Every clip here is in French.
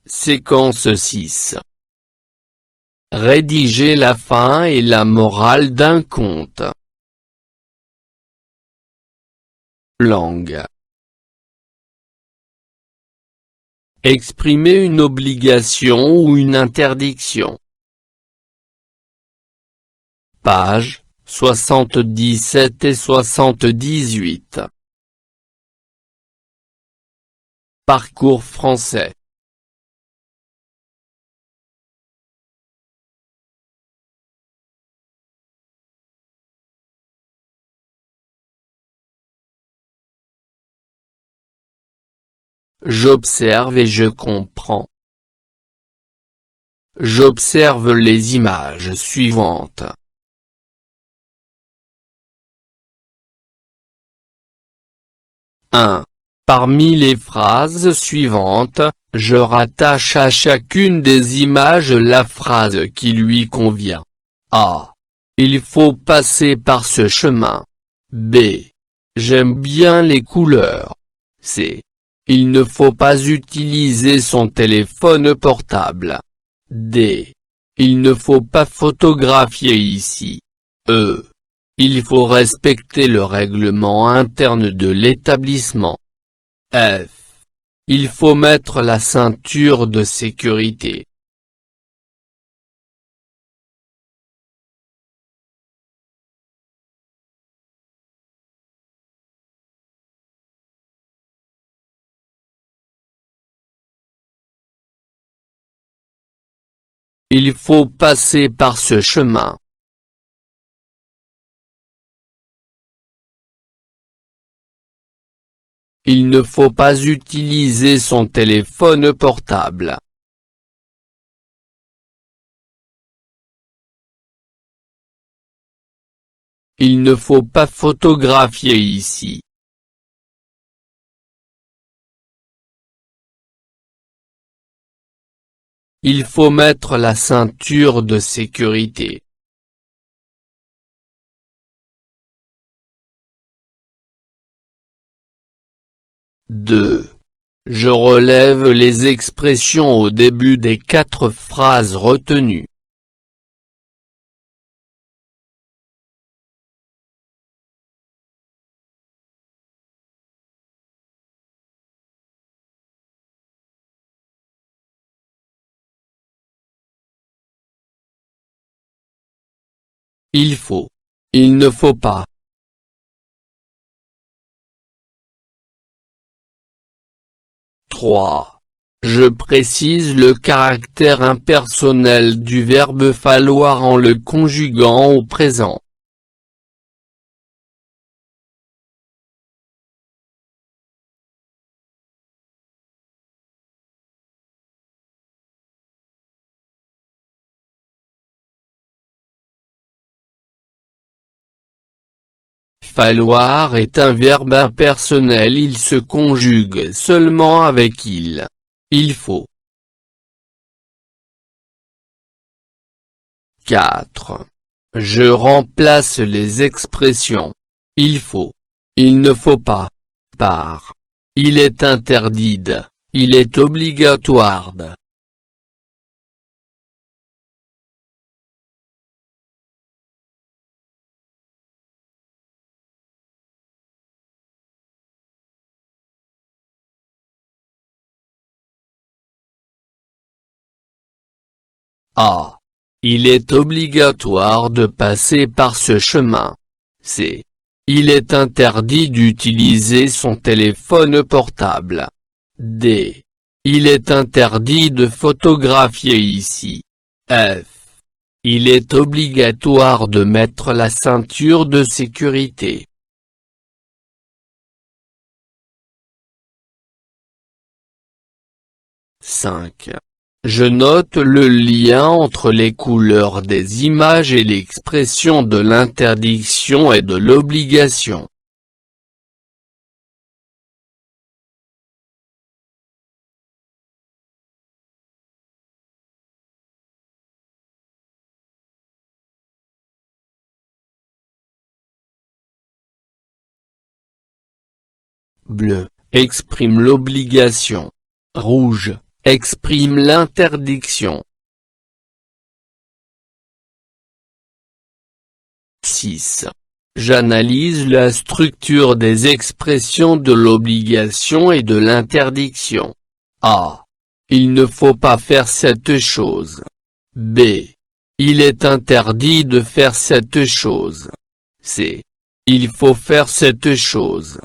Séquence 6. Rédiger la fin et la morale d'un conte. Langue. Exprimer une obligation ou une interdiction. Pages 77 et 78. Parcours français. J'observe et je comprends. J'observe les images suivantes. Parmi les phrases suivantes, je rattache à chacune des images la phrase qui lui convient. A. Il faut passer par ce chemin. B. J'aime bien les couleurs. C. Il ne faut pas utiliser son téléphone portable. D. Il ne faut pas photographier ici. E. Il faut respecter le règlement interne de l'établissement. F. Il faut mettre la ceinture de sécurité. Il faut passer par ce chemin. Il ne faut pas utiliser son téléphone portable. Il ne faut pas photographier ici. Il faut mettre la ceinture de sécurité. Je relève les expressions au début des 4 phrases retenues. Il faut. Il ne faut pas. Je précise le caractère impersonnel du verbe falloir en le conjuguant au présent. Falloir est un verbe impersonnel, il se conjugue seulement avec il. Il faut. 4. Je remplace les expressions il faut, il ne faut pas, par il est interdit de, il est obligatoire de. A. Il est obligatoire de passer par ce chemin. C. Il est interdit d'utiliser son téléphone portable. D. Il est interdit de photographier ici. F. Il est obligatoire de mettre la ceinture de sécurité. 5. Je note le lien entre les couleurs des images et l'expression de l'interdiction et de l'obligation. Bleu, exprime l'obligation. Rouge, exprime l'interdiction. 6. J'analyse la structure des expressions de l'obligation et de l'interdiction. A. Il ne faut pas faire cette chose. B. Il est interdit de faire cette chose. C. Il faut faire cette chose.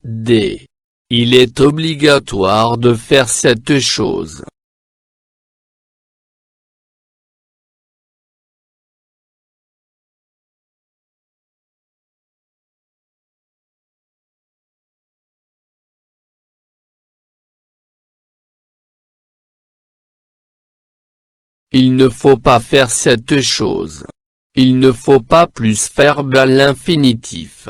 D. Il est obligatoire de faire cette chose. Il ne faut pas faire cette chose. Il ne faut pas plus verbe à l'infinitif.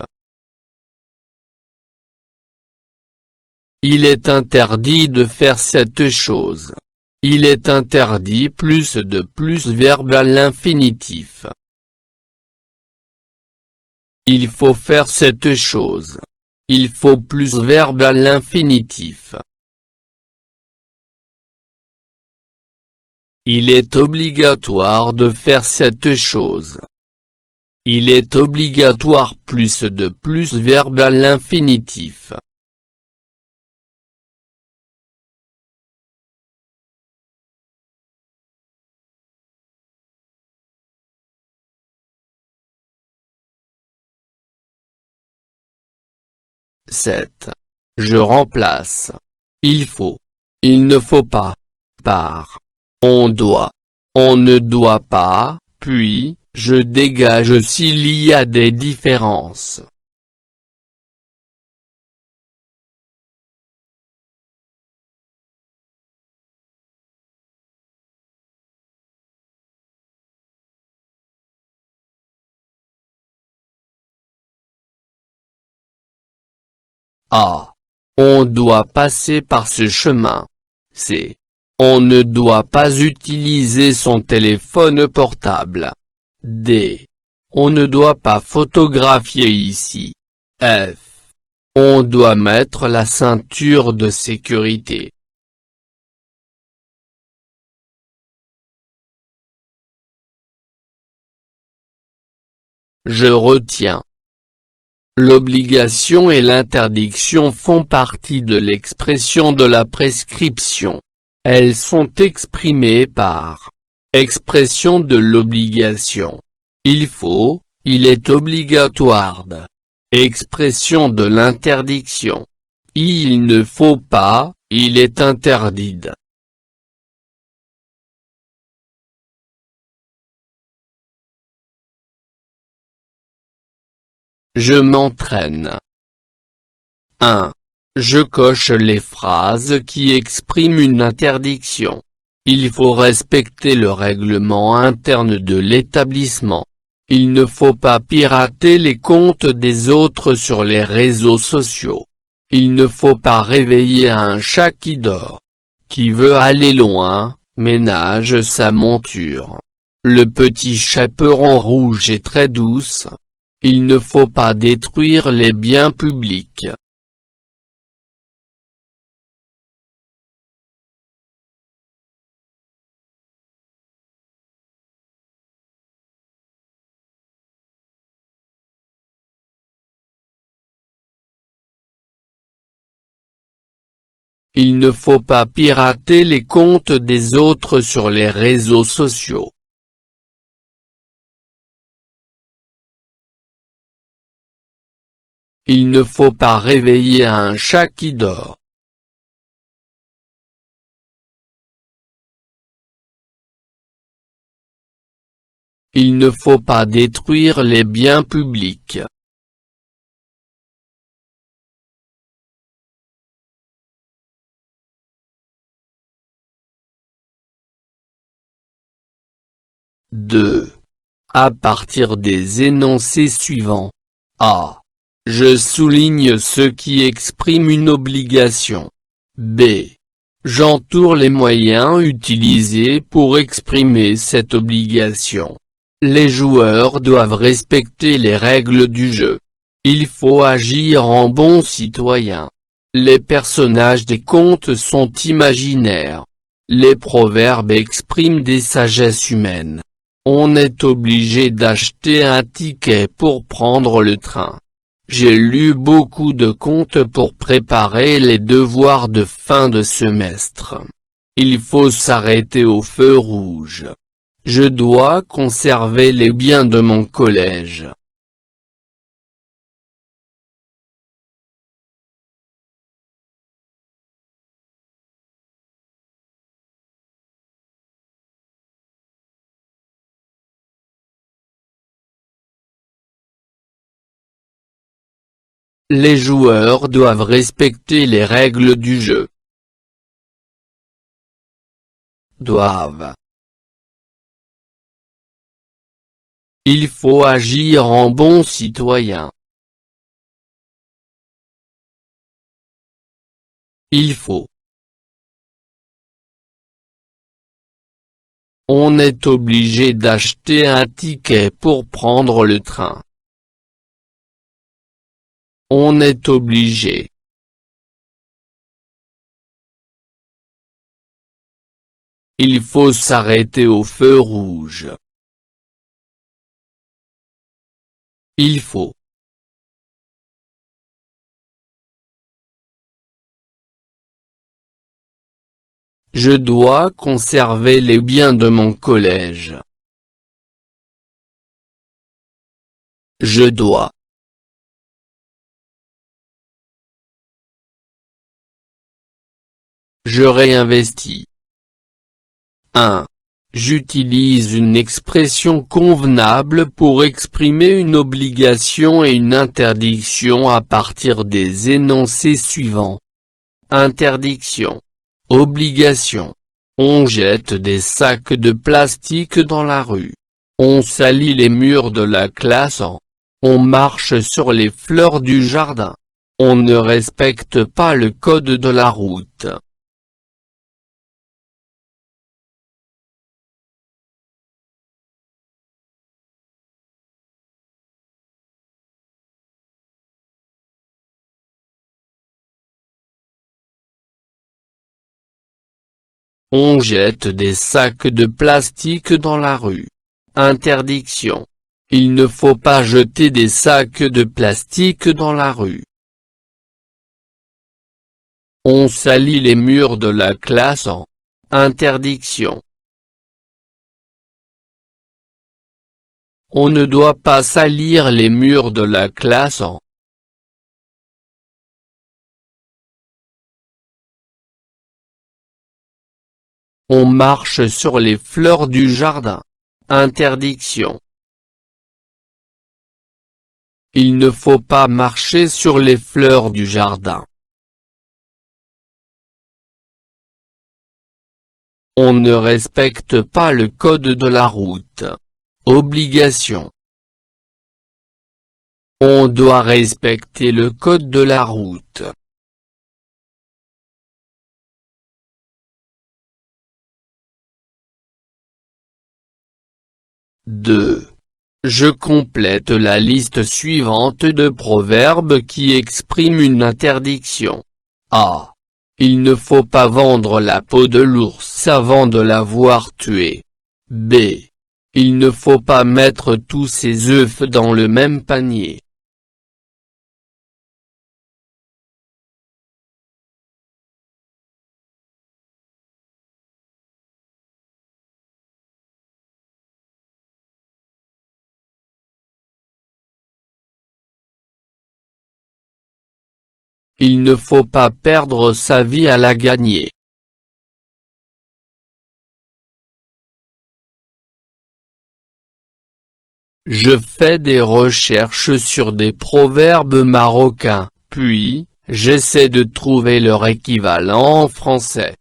Il est interdit de faire cette chose. Il est interdit plus de plus verbe à l'infinitif. Il faut faire cette chose. Il faut plus verbe à l'infinitif. Il est obligatoire de faire cette chose. Il est obligatoire plus de plus verbe à l'infinitif. « 7. Je remplace. Il faut. Il ne faut pas. Par. On doit. On ne doit pas, puis, je dégage s'il y a des différences. A. On doit passer par ce chemin. C. On ne doit pas utiliser son téléphone portable. D. On ne doit pas photographier ici. F. On doit mettre la ceinture de sécurité. Je retiens. L'obligation et l'interdiction font partie de l'expression de la prescription. Elles sont exprimées par expression de l'obligation. Il faut, il est obligatoire de. Expression de l'interdiction. Il ne faut pas, il est interdit de. Je m'entraîne. 1. Je coche les phrases qui expriment une interdiction. Il faut respecter le règlement interne de l'établissement. Il ne faut pas pirater les comptes des autres sur les réseaux sociaux. Il ne faut pas réveiller un chat qui dort. Qui veut aller loin, ménage sa monture. Le petit chaperon rouge est très douce. Il ne faut pas détruire les biens publics. Il ne faut pas pirater les comptes des autres sur les réseaux sociaux. Il ne faut pas réveiller un chat qui dort. Il ne faut pas détruire les biens publics. « 2. À partir des énoncés suivants. A. Je souligne ce qui exprime une obligation. B. J'entoure les moyens utilisés pour exprimer cette obligation. Les joueurs doivent respecter les règles du jeu. Il faut agir en bon citoyen. Les personnages des contes sont imaginaires. Les proverbes expriment des sagesses humaines. On est obligé d'acheter un ticket pour prendre le train. J'ai lu beaucoup de contes pour préparer les devoirs de fin de semestre. Il faut s'arrêter au feu rouge. Je dois conserver les biens de mon collège. Les joueurs doivent respecter les règles du jeu. Doivent. Il faut agir en bon citoyen. Il faut. On est obligé d'acheter un ticket pour prendre le train. On est obligé. Il faut s'arrêter au feu rouge. Il faut. Je dois conserver les biens de mon collège. Je dois. Je réinvestis. 1. J'utilise une expression convenable pour exprimer une obligation et une interdiction à partir des énoncés suivants. Interdiction. Obligation. On jette des sacs de plastique dans la rue. On salit les murs de la classe. On marche sur les fleurs du jardin. On ne respecte pas le code de la route. On jette des sacs de plastique dans la rue. Interdiction. Il ne faut pas jeter des sacs de plastique dans la rue. On salit les murs de la classe. Interdiction. On ne doit pas salir les murs de la classe. On marche sur les fleurs du jardin. Interdiction. Il ne faut pas marcher sur les fleurs du jardin. On ne respecte pas le code de la route. Obligation. On doit respecter le code de la route. Deux. Je complète la liste suivante de proverbes qui expriment une interdiction. A. Il ne faut pas vendre la peau de l'ours avant de l'avoir tué. B. Il ne faut pas mettre tous ses œufs dans le même panier. Il ne faut pas perdre sa vie à la gagner. Je fais des recherches sur des proverbes marocains, puis, j'essaie de trouver leur équivalent en français.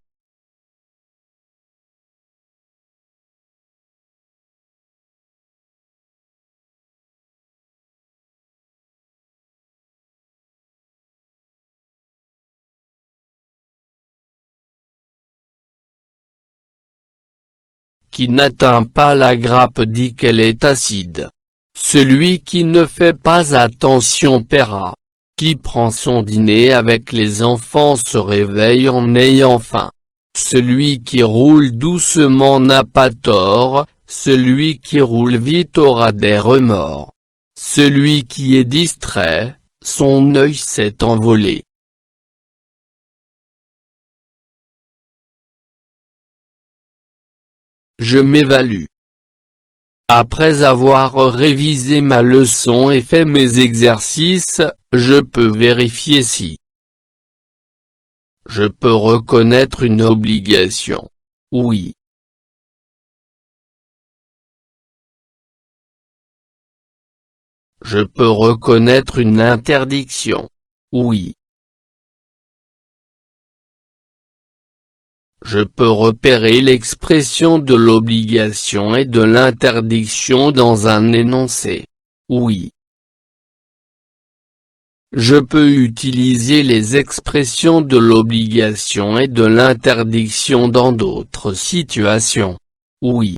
Qui n'atteint pas la grappe dit qu'elle est acide. Celui qui ne fait pas attention paiera. qui prend son dîner avec les enfants se réveille en ayant faim. Celui qui roule doucement n'a pas tort, celui qui roule vite aura des remords. Celui qui est distrait, son œil s'est envolé. Je m'évalue. Après avoir révisé ma leçon et fait mes exercices, je peux vérifier si je peux reconnaître une obligation. Oui. Je peux reconnaître une interdiction. Oui. Je peux repérer l'expression de l'obligation et de l'interdiction dans un énoncé. Oui. Je peux utiliser les expressions de l'obligation et de l'interdiction dans d'autres situations. Oui.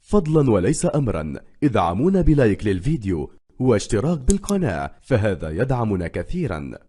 فضلا وليس أمرا ادعمونا بلايك للفيديو واشتراك بالقناة، فهذا يدعمنا كثيرا.